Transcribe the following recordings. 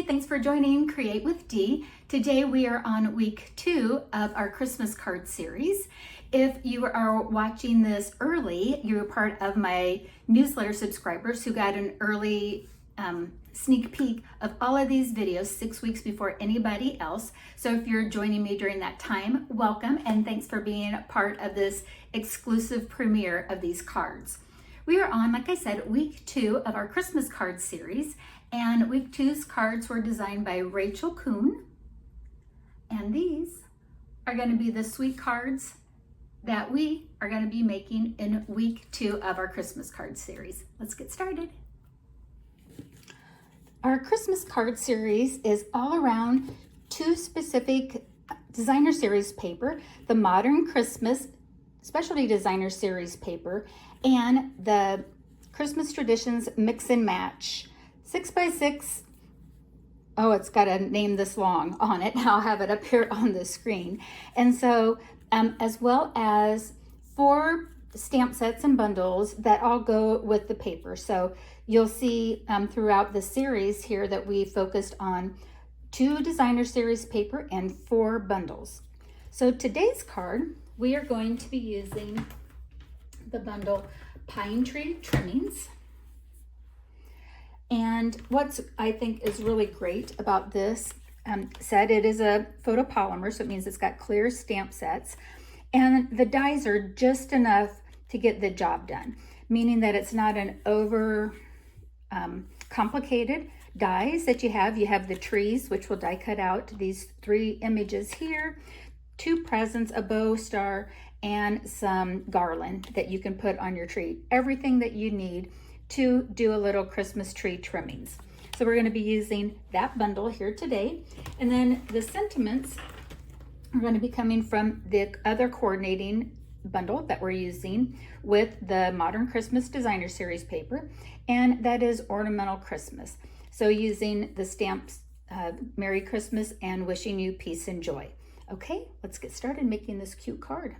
thanks for joining Create with Dee. Today we are on week 2 of our Christmas card series. If you are watching this early, you're part of my newsletter subscribers who got an early sneak peek of all of these videos 6 weeks before anybody else. So if you're joining me during that time, welcome and thanks for being part of this exclusive premiere of these cards. We are on, like I said, week 2 of our Christmas card series, and week 2's cards were designed by Rachel Kuhn, and these are going to be the sweet cards that we are going to be making in week 2 of our Christmas card series. Let's get started. Our Christmas card series is all around 2 specific designer series paper, the Modern Christmas Specialty Designer Series paper, and the Christmas Traditions Mix and Match 6x6. Oh, it's got a name this long on it. I'll have it up here on the screen. And so, as well as 4 stamp sets and bundles that all go with the paper. So you'll see throughout the series here that we focused on 2 designer series paper and 4 bundles. So today's card, we are going to be using the bundle Pine Tree Trimmings. And what's I think is really great about this set, it is a photopolymer, so it means it's got clear stamp sets, and the dies are just enough to get the job done, meaning that it's not an over complicated dies that you have. You have the trees, which will die cut out, these 3 images here, 2 presents, a bow, star, and some garland that you can put on your tree. Everything that you need to do a little Christmas tree trimmings. So we're going to be using that bundle here today. And then the sentiments are going to be coming from the other coordinating bundle that we're using with the Modern Christmas Designer Series paper, and that is Ornamental Christmas. So using the stamps Merry Christmas and Wishing You Peace and Joy. Okay, let's get started making this cute card.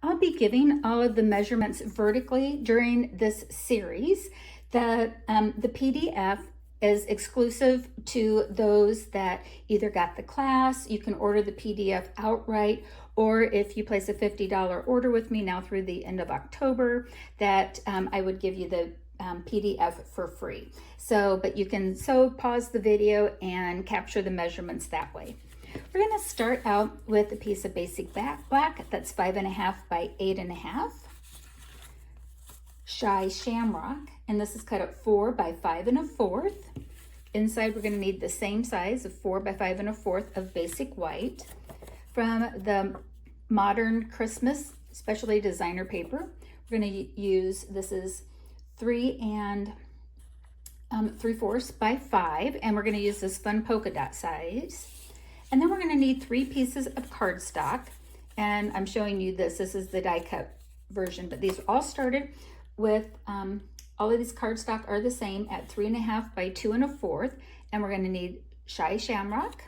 I'll be giving all of the measurements vertically during this series. The PDF is exclusive to those that either got the class, you can order the PDF outright, or if you place a $50 order with me now through the end of October, that I would give you the PDF for free. So, but you can pause the video and capture the measurements that way. We're going to start out with a piece of basic black that's 5.5 by 8.5. Shy Shamrock, and this is cut at 4 by 5 1/4. Inside we're going to need the same size of 4 by 5 1/4 of basic white. From the Modern Christmas Specialty Designer paper, we're going to use, this is 3 3/4 by 5, and we're going to use this fun polka dot size. And then we're going to need 3 pieces of cardstock, and I'm showing you this is the die cut version, but these all started with all of these cardstock are the same at 3.5 by 2 1/4, and we're going to need Shy Shamrock,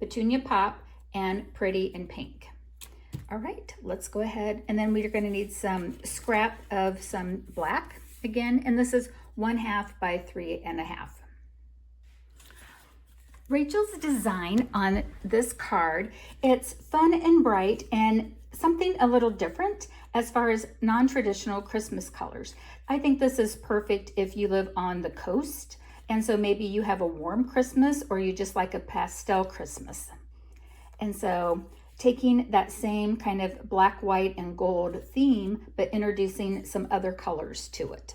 Petunia Pop, and Pretty in Pink. All right, let's go ahead, and then we're going to need some scrap of some black again, and this is 1/2 by 3.5. Rachel's design on this card, it's fun and bright and something a little different as far as non-traditional Christmas colors. I think this is perfect if you live on the coast, and so maybe you have a warm Christmas or you just like a pastel Christmas. And so taking that same kind of black, white, and gold theme, but introducing some other colors to it.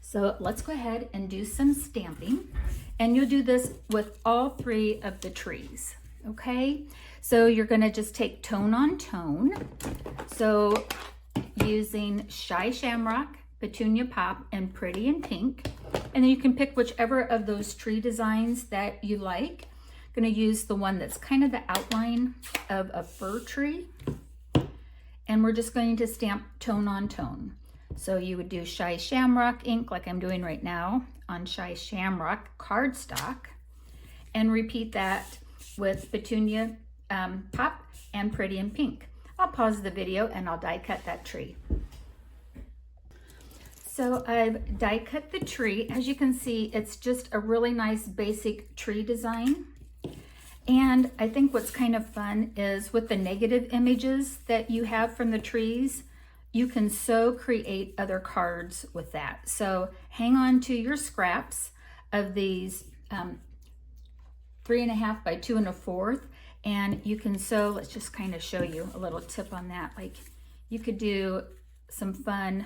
So let's go ahead and do some stamping. And you'll do this with all 3 of the trees, okay? So you're gonna just take tone on tone. So using Shy Shamrock, Petunia Pop, and Pretty in Pink. And then you can pick whichever of those tree designs that you like. I'm gonna use the one that's kind of the outline of a fir tree. And we're just going to stamp tone on tone. So you would do Shy Shamrock ink like I'm doing right now on Shy Shamrock cardstock, and repeat that with Petunia Pop and Pretty in Pink. I'll pause the video and I'll die cut that tree. So I've die cut the tree. As you can see, it's just a really nice basic tree design. And I think what's kind of fun is with the negative images that you have from the trees, you can so create other cards with that. So hang on to your scraps of these 3.5 by 2 1/4, and you can sew. Let's just kind of show you a little tip on that. Like you could do some fun,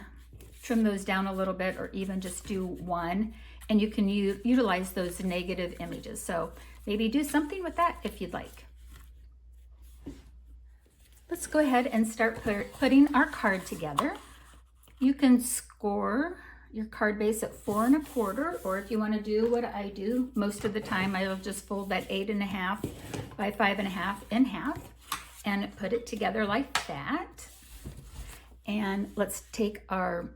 trim those down a little bit, or even just do one, and you can utilize those negative images. So maybe do something with that if you'd like. Let's go ahead and start putting our card together. You can score your card base at 4 1/4, or if you want to do what I do most of the time, I'll just fold that 8.5 by 5.5 in half and put it together like that. And let's take our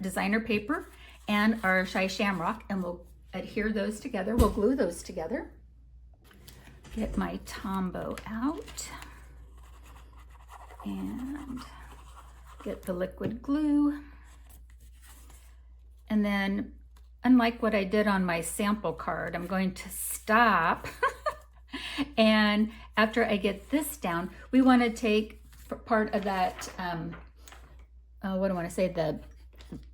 designer paper and our Shy Shamrock, and we'll adhere those together. We'll glue those together. Get my Tombow out and get the liquid glue. And then, unlike what I did on my sample card, I'm going to stop. And after I get this down, we want to take part of that, what do I want to say,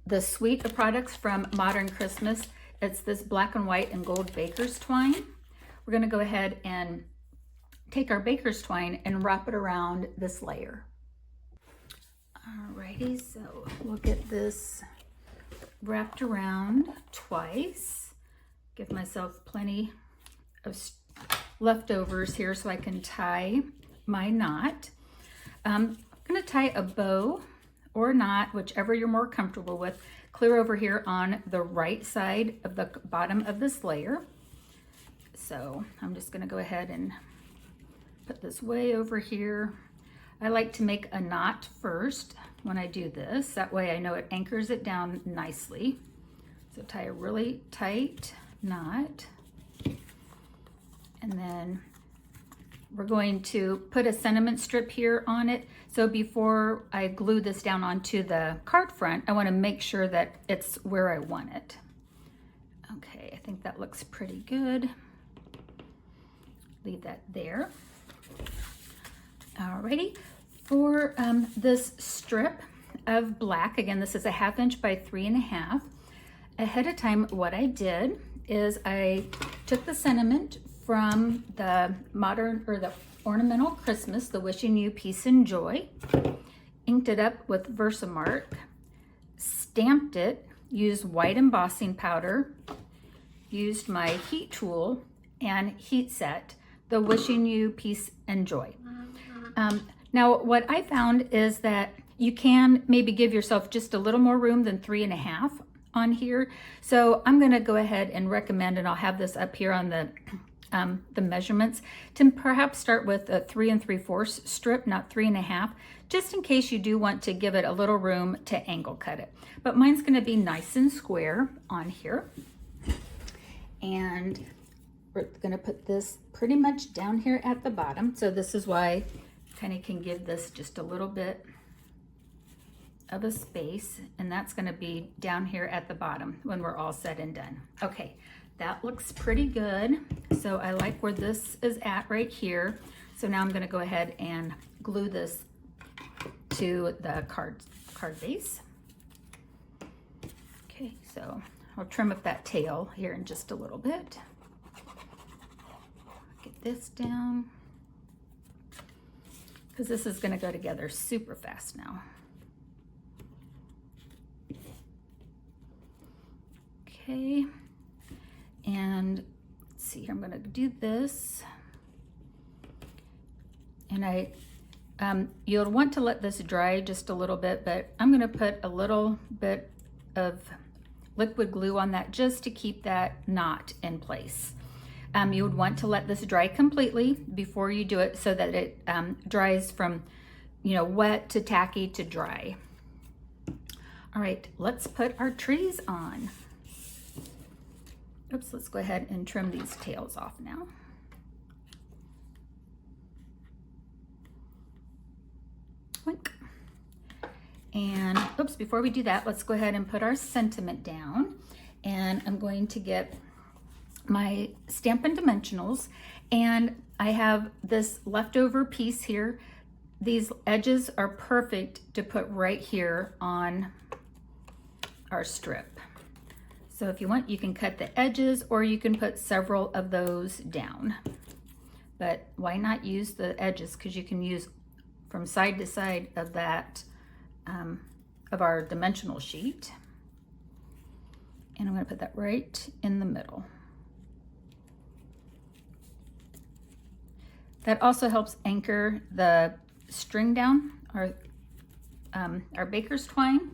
the suite of products from Modern Christmas. It's this black and white and gold baker's twine. We're going to go ahead and take our baker's twine and wrap it around this layer. Alrighty, so we'll get this wrapped around twice. Give myself plenty of leftovers here so I can tie my knot. I'm going to tie a bow or knot, whichever you're more comfortable with, clear over here on the right side of the bottom of this layer. So I'm just going to go ahead and put this way over here. I like to make a knot first when I do this. That way I know it anchors it down nicely. So tie a really tight knot. And then we're going to put a sentiment strip here on it. So before I glue this down onto the card front, I want to make sure that it's where I want it. Okay, I think that looks pretty good. Leave that there. Alrighty, for this strip of black, again, this is a 1/2 inch by 3.5. Ahead of time, what I did is I took the sentiment from the modern, or the ornamental Christmas, the Wishing You Peace and Joy, inked it up with Versamark, stamped it, used white embossing powder, used my heat tool, and heat set the Wishing You Peace and Joy. Now, what I found is that you can maybe give yourself just a little more room than 3.5 on here. So I'm going to go ahead and recommend, and I'll have this up here on the measurements, to perhaps start with a 3 3/4 strip, not 3.5, just in case you do want to give it a little room to angle cut it. But mine's going to be nice and square on here. And we're going to put this pretty much down here at the bottom. So this is why kind of can give this just a little bit of a space, and that's going to be down here at the bottom when we're all said and done. Okay, that looks pretty good. So I like where this is at right here. So now I'm going to go ahead and glue this to the card base. Okay, so I'll trim up that tail here in just a little bit. Get this down, because this is going to go together super fast now. Okay, and let's see here, I'm going to do this, and you'll want to let this dry just a little bit, but I'm going to put a little bit of liquid glue on that just to keep that knot in place. You would want to let this dry completely before you do it, so that it dries from, wet to tacky to dry. All right, let's put our trees on. Oops, let's go ahead and trim these tails off now. Oink. And oops, before we do that, let's go ahead and put our sentiment down. And I'm going to get my Stampin' Dimensionals, and I have this leftover piece here. These edges are perfect to put right here on our strip. So if you want, you can cut the edges, or you can put several of those down. But why not use the edges? Because you can use from side to side of that, of our dimensional sheet. And I'm going to put that right in the middle. That also helps anchor the string down, our baker's twine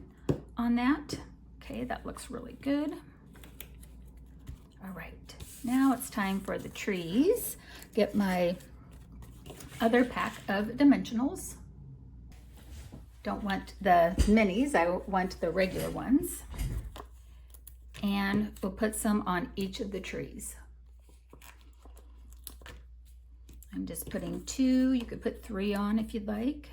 on that. Okay, that looks really good. All right, now it's time for the trees. Get my other pack of dimensionals. Don't want the minis, I want the regular ones. And we'll put some on each of the trees. I'm just putting 2, you could put 3 on if you'd like.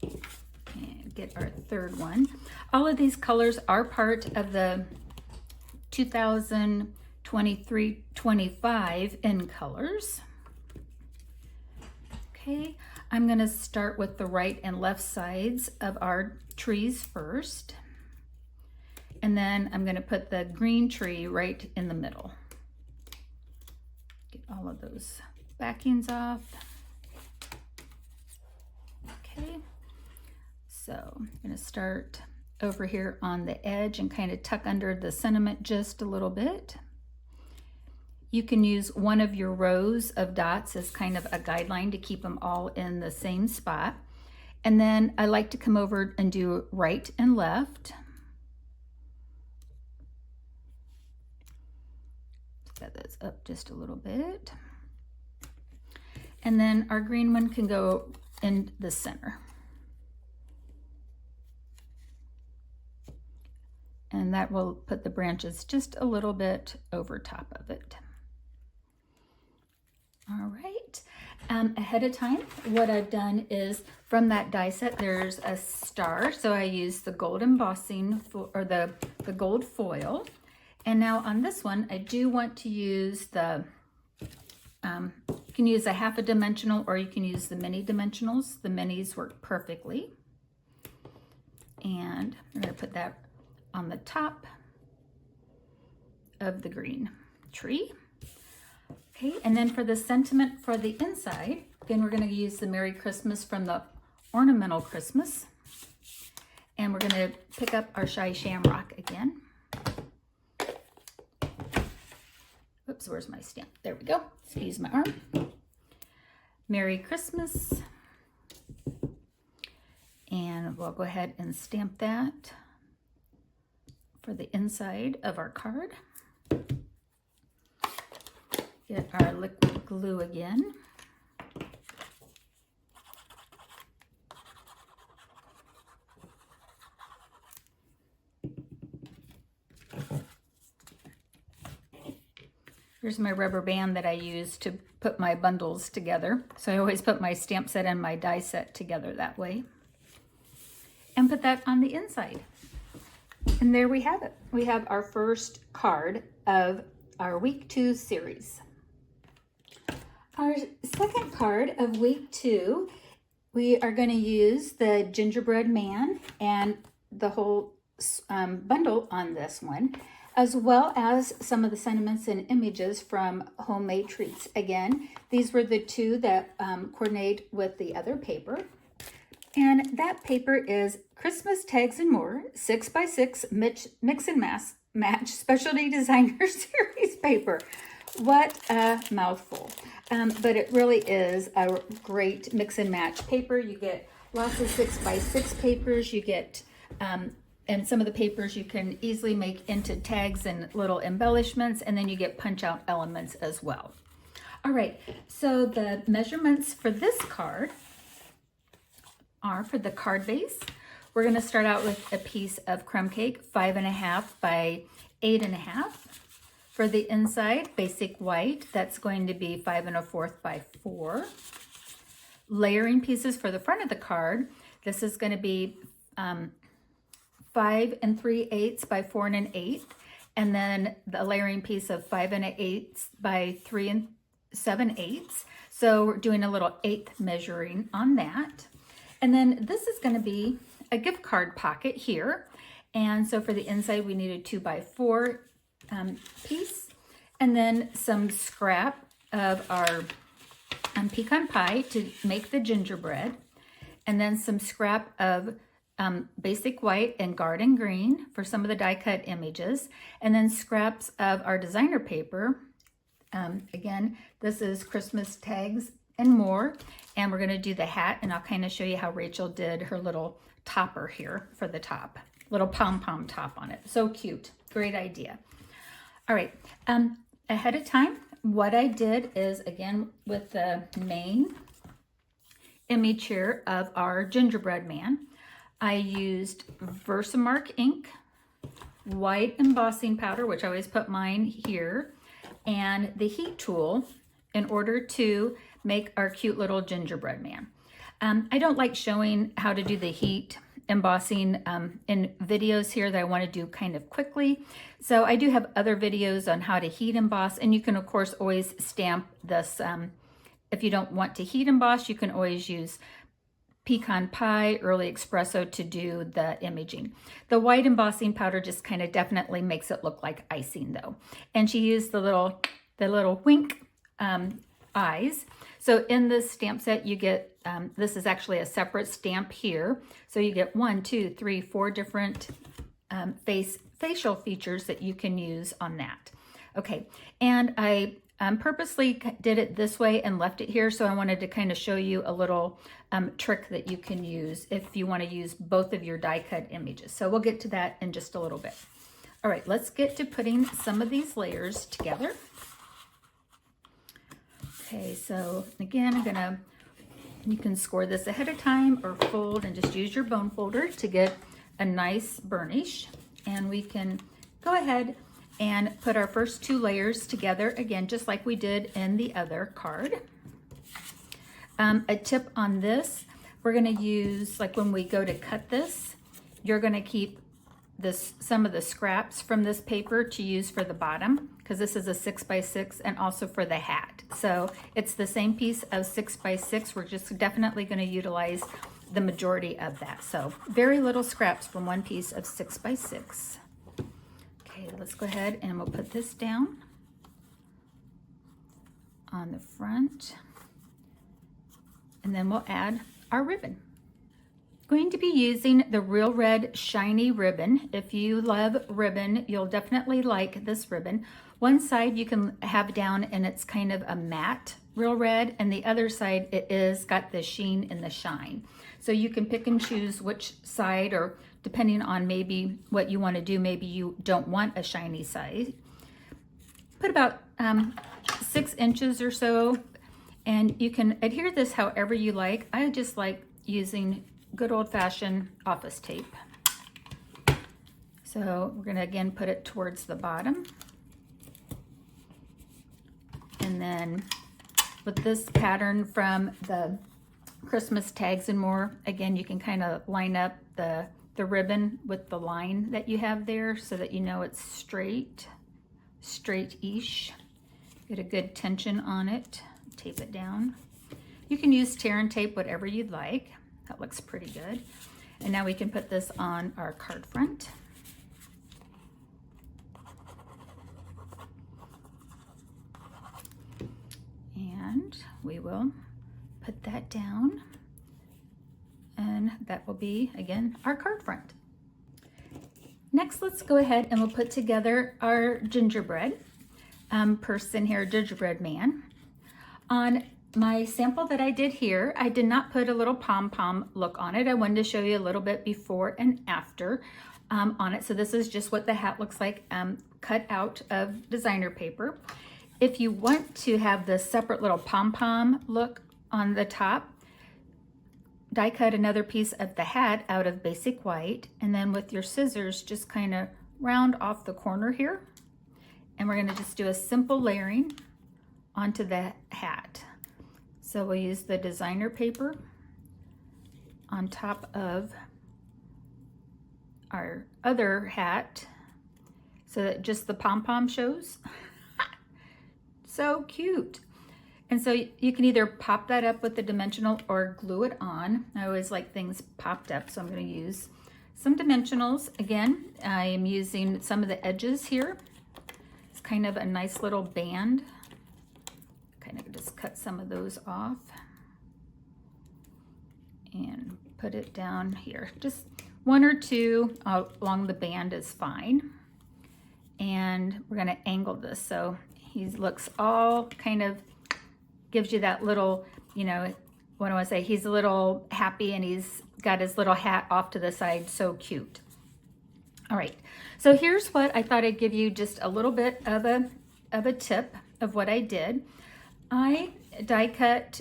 And get our third one. All of these colors are part of the 2023-25 in colors. Okay, I'm gonna start with the right and left sides of our trees first. And then I'm gonna put the green tree right in the middle. Get all of those backings off. Okay, so I'm gonna start over here on the edge and kind of tuck under the sentiment just a little bit. You can use one of your rows of dots as kind of a guideline to keep them all in the same spot. And then I like to come over and do right and left. Set this up just a little bit. And then our green one can go in the center. And that will put the branches just a little bit over top of it. All right, ahead of time, what I've done is from that die set, there's a star. So I use the gold embossing or the gold foil. And now on this one, I do want to use the, you can use a half a dimensional or you can use the mini dimensionals. The minis work perfectly. And I'm gonna put that on the top of the green tree. Okay, and then for the sentiment for the inside, again, we're going to use the Merry Christmas from the Ornamental Christmas. And we're going to pick up our Shy Shamrock again. Oops, where's my stamp? There we go. Excuse my arm. Merry Christmas. And we'll go ahead and stamp that for the inside of our card. Get our liquid glue again. Here's my rubber band that I use to put my bundles together. So I always put my stamp set and my die set together that way. And put that on the inside. And there we have it. We have our first card of our week 2 series. Our second card of week 2, we are going to use the Gingerbread Man and the whole bundle on this one, as well as some of the sentiments and images from Homemade Treats. Again, these were the 2 that coordinate with the other paper. And that paper is Christmas Tags and More 6x6 Mix and Match Specialty Designer Series paper. What a mouthful. But it really is a great mix and match paper. You get lots of 6x6 papers. You get, and some of the papers you can easily make into tags and little embellishments, and then you get punch out elements as well. All right, so the measurements for this card are for the card base. We're gonna start out with a piece of crumb cake, 5.5 by 8.5. For the inside, basic white, that's going to be 5 1/4 by 4. layering pieces for the front of the card. This is going to be 5 3/8 by 4 1/8, and then the layering piece of 5 1/8 by 3 7/8. So we're doing a little 1/8 measuring on that. And then this is going to be a gift card pocket here. And so for the inside, we need a 2 by 4 piece, and then some scrap of our pecan pie to make the gingerbread, and then some scrap of basic white and garden green for some of the die cut images, and then scraps of our designer paper. Again, this is Christmas tags and more, and we're going to do the hat, and I'll kind of show you how Rachel did her little topper here for the top, little pom-pom top on it. So cute. Great idea. All right, ahead of time, what I did is, again, with the main image here of our gingerbread man, I used Versamark ink, white embossing powder, which I always put mine here, and the heat tool in order to make our cute little gingerbread man. I don't like showing how to do the heat embossing in videos here that I want to do kind of quickly. So I do have other videos on how to heat emboss, and you can of course always stamp this. If you don't want to heat emboss, you can always use pecan pie, early espresso to do the imaging. The white embossing powder just kind of definitely makes it look like icing though. And she used the little wink eyes. So in this stamp set, you get, this is actually a separate stamp here. So you get 1, 2, 3, 4 different facial features that you can use on that. Okay, and I purposely did it this way and left it here. So I wanted to kind of show you a little trick that you can use if you want to use both of your die cut images. So we'll get to that in just a little bit. All right, let's get to putting some of these layers together. Okay, so again, you can score this ahead of time or fold and just use your bone folder to get a nice burnish. And we can go ahead and put our first 2 layers together, again, just like we did in the other card. A tip on this, we're gonna use, like when we go to cut this, you're gonna keep some of the scraps from this paper to use for the bottom, because this is a 6 by 6, and also for the hat. So it's the same piece of 6 by 6. We're just definitely going to utilize the majority of that. So very little scraps from one piece of 6 by 6. Okay, let's go ahead and we'll put this down on the front, and then we'll add our ribbon. Going to be using the Real Red Shiny ribbon. If you love ribbon, you'll definitely like this ribbon. One side you can have down and it's kind of a matte Real Red, and the other side it is got the sheen and the shine. So you can pick and choose which side, or depending on maybe what you want to do, maybe you don't want a shiny side. Put about 6 inches or so, and you can adhere this however you like. I just like using good old-fashioned office tape. So we're going to again put it towards the bottom, and then with this pattern from the Christmas tags and more, again you can kind of line up the ribbon with the line that you have there so that you know it's straight-ish. Get a good tension on it, tape it down. You can use tear and tape, whatever you'd like. That looks pretty good. And now we can put this on our card front. And we will put that down. And that will be, again, our card front. Next, let's go ahead and we'll put together our gingerbread person here, gingerbread man. On my sample that I did here, I did not put a little pom-pom look on it. I wanted to show you a little bit before and after on it. So this is just what the hat looks like cut out of designer paper. If you want to have the separate little pom-pom look on the top, die cut another piece of the hat out of basic white, and then with your scissors just kind of round off the corner here, and we're going to just do a simple layering onto the hat. So we'll use the designer paper on top of our other hat so that just the pom-pom shows. So cute. And so you can either pop that up with the dimensional or glue it on. I always like things popped up, so I'm going to use some dimensionals. Again, I am using some of the edges here. It's kind of a nice little band. Kind of just cut some of those off and put it down here. Just one or two along the band is fine. And we're going to angle this so he looks all kind of, gives you that little, you know, what do I say? He's a little happy and he's got his little hat off to the side. So cute. All right. So here's what I thought I'd give you, just a little bit of a tip of what I did. I die cut,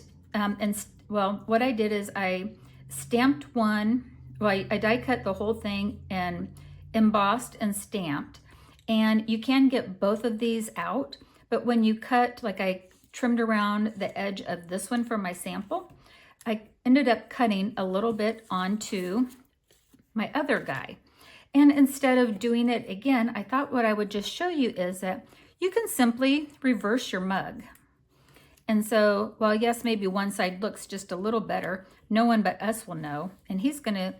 what I did is I stamped one, I die cut the whole thing and embossed and stamped. And you can get both of these out, but when you cut, like I trimmed around the edge of this one for my sample, I ended up cutting a little bit onto my other guy. And instead of doing it again, I thought what I would just show you is that you can simply reverse your mug. And so, well, yes, maybe one side looks just a little better. No one but us will know. And he's going to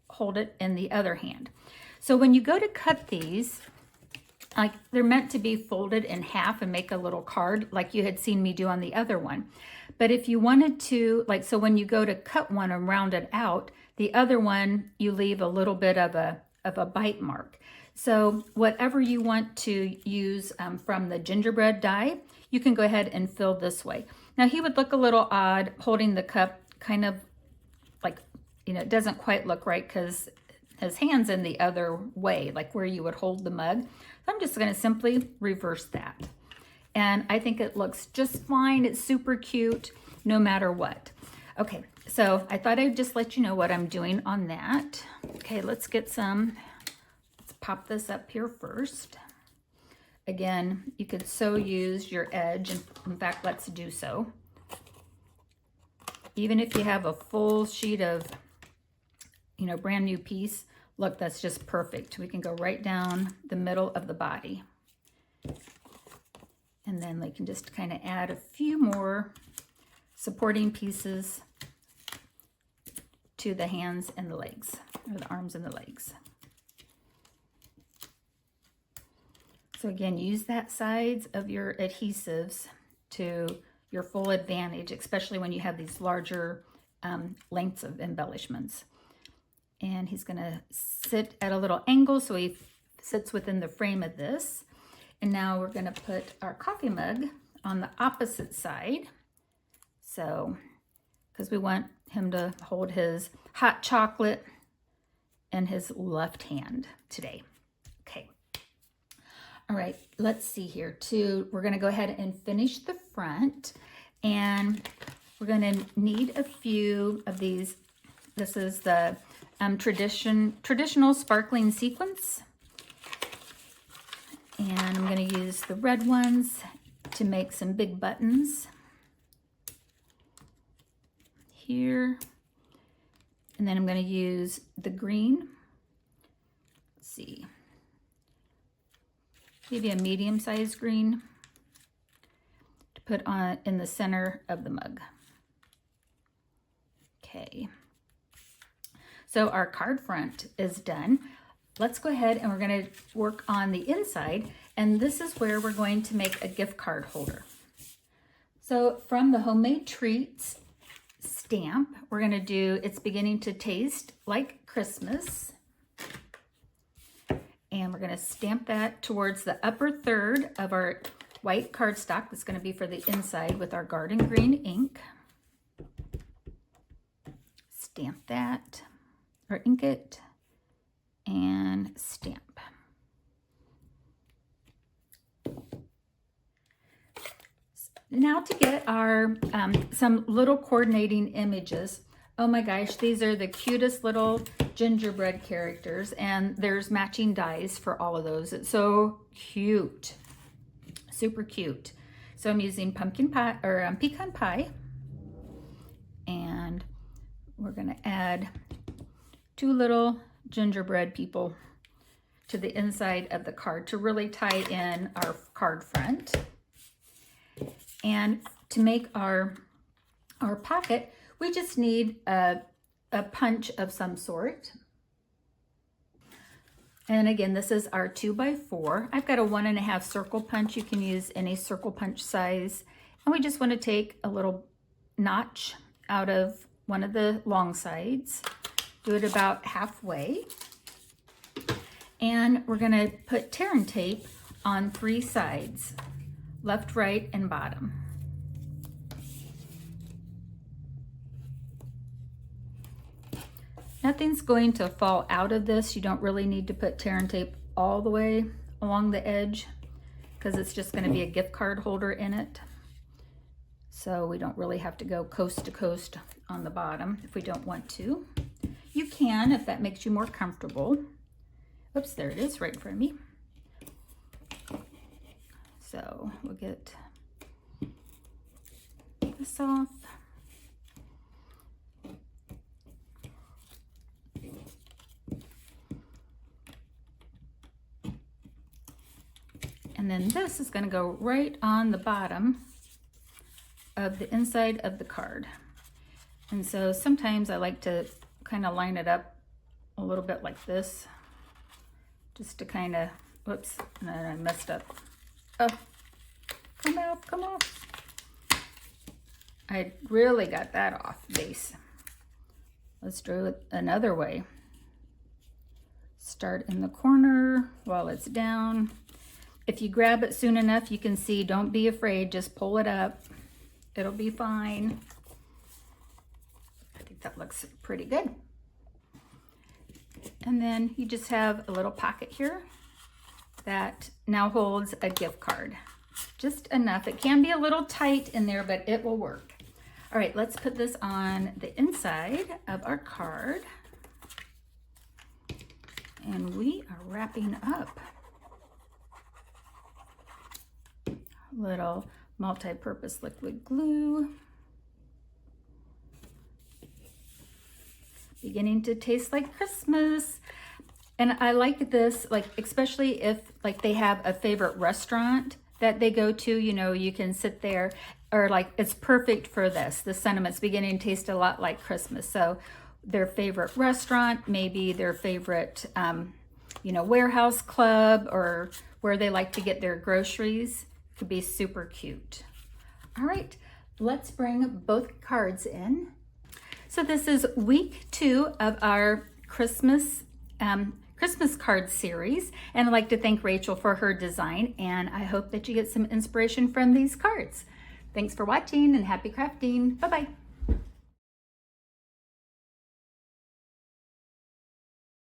hold it in the other hand. So when you go to cut these, like they're meant to be folded in half and make a little card like you had seen me do on the other one. But if you wanted to, like, so when you go to cut one and round it out, the other one, you leave a little bit of a bite mark. So whatever you want to use from the gingerbread die, you can go ahead and fill this way. Now he would look a little odd holding the cup kind of like, you know, it doesn't quite look right because his hand's in the other way, like where you would hold the mug. So I'm just going to simply reverse that. And I think it looks just fine. It's super cute no matter what. Okay, so I thought I'd just let you know what I'm doing on that. Okay, let's pop this up here first. Again, you could so use your edge, and in fact, let's do so. Even if you have a full sheet of, you know, brand new piece, look, that's just perfect. We can go right down the middle of the body. And then we can just kind of add a few more supporting pieces to the hands and the legs, or the arms and the legs. So again, use that sides of your adhesives to your full advantage, especially when you have these larger lengths of embellishments. And he's gonna sit at a little angle so he sits within the frame of this. And now we're gonna put our coffee mug on the opposite side. So, because we want him to hold his hot chocolate in his left hand today. Okay. All right, let's see here too. We're gonna go ahead and finish the front, and we're gonna need a few of these. This is the traditional sparkling sequins. And I'm gonna use the red ones to make some big buttons here. And then I'm gonna use the green. Let's see. Maybe a medium-sized green to put on in the center of the mug. Okay. So our card front is done. Let's go ahead and we're going to work on the inside, and this is where we're going to make a gift card holder. So from the Homemade Treats stamp, we're going to do It's Beginning to Taste Like Christmas. And we're going to stamp that towards the upper third of our white cardstock. That's going to be for the inside with our garden green ink. Stamp that, or ink it, and stamp. Now to get our some little coordinating images. Oh my gosh, these are the cutest little gingerbread characters, and there's matching dies for all of those. It's so cute, super cute. So I'm using pumpkin pie or pecan pie, And we're gonna add 2 little gingerbread people to the inside of the card to really tie in our card front. And to make our pocket, we just need a punch of some sort. And again, this is our 2x4. I've got a 1.5 circle punch. You can use any circle punch size. And we just want to take a little notch out of one of the long sides. Do it about halfway. And we're going to put tear and tape on 3 sides, left, right, and bottom. Nothing's going to fall out of this. You don't really need to put tear and tape all the way along the edge because it's just going to be a gift card holder in it. So we don't really have to go coast to coast on the bottom if we don't want to. You can if that makes you more comfortable. Oops, there it is right in front of me. So we'll get this off. And then this is going to go right on the bottom of the inside of the card. And so sometimes I like to kind of line it up a little bit like this, just to kind of, whoops, and then I messed up. Oh, come out, come off. I really got that off base. Let's do it another way. Start in the corner while it's down. If you grab it soon enough, you can see, don't be afraid, just pull it up. It'll be fine. I think that looks pretty good. And then you just have a little pocket here that now holds a gift card. Just enough. It can be a little tight in there, but it will work. All right, let's put this on the inside of our card. And we are wrapping up. Little multi-purpose liquid glue. Beginning to taste like Christmas. And I like this, like, especially if like they have a favorite restaurant that they go to, you know, you can sit there, or like it's perfect for this. The sentiments beginning to taste a lot like Christmas. So their favorite restaurant, maybe their favorite, you know, warehouse club, or where they like to get their groceries. Could be super cute. All right, let's bring both cards in. So this is week 2 of our Christmas card series, and I'd like to thank Rachel for her design, and I hope that you get some inspiration from these cards. Thanks for watching and happy crafting. Bye-bye.